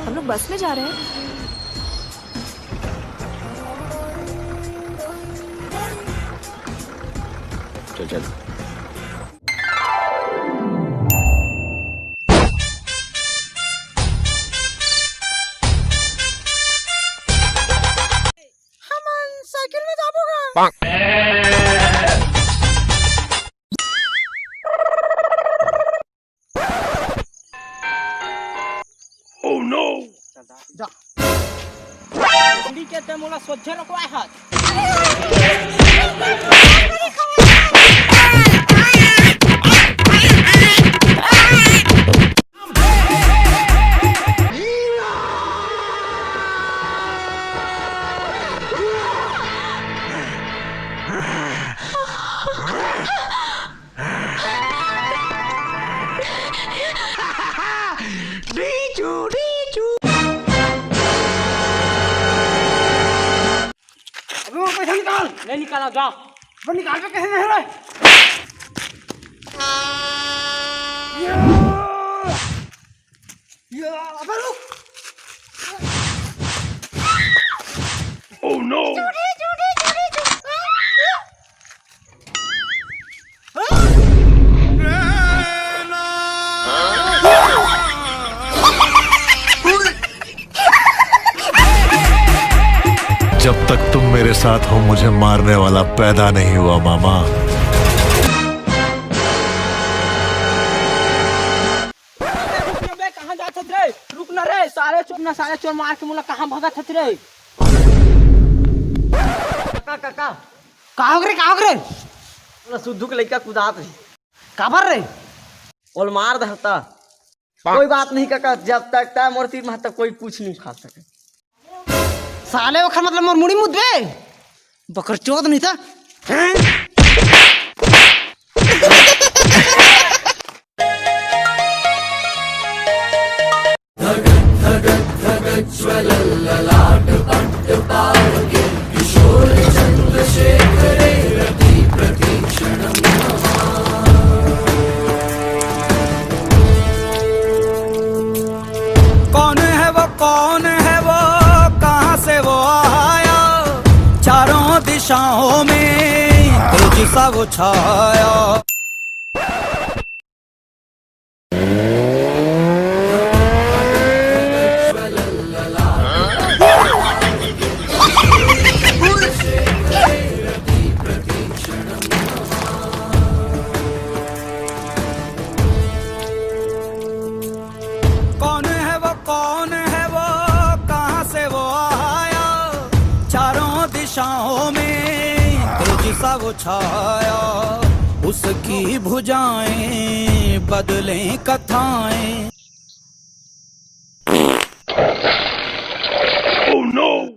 हम लोग बस में जा रहे हैं। चल चल। हम साइकिल में जाबोगा। Oh no! जा कुड़ी के ते मोला सोचे नको आय हाथ पैसा निकाल। नहीं निकाला जा वो निकाल पे कैसे नहीं रहे? अबे रुक। Oh no! जब तक तुम मेरे साथ हो मुझे मारने वाला पैदा नहीं हुआ मामा। कहाँ जात रे? रुक ना रे, सारे चोर मार के मोला कहाँ भगत हत रे? काका का हो रे? मोला सुद्धू के लइका कुदात रे। काबर रे? ओल मार दहता। कोई बात नहीं काका, जब तक तय मोर तीर में तक कोई कुछ नहीं खा सके। साले वखर मतलब मोर मुड़ी मुद बे बकर चोद नहीं था। कौन है वो कहाँ से वो आया, चारों दिशाओं में तेजी सा वो छाया। कौन है वो कहाँ से वो आया, चारों दिशाओं में तेजी सा वो छाया। उसकी भुजाएं बदलें कथाएं। Oh no!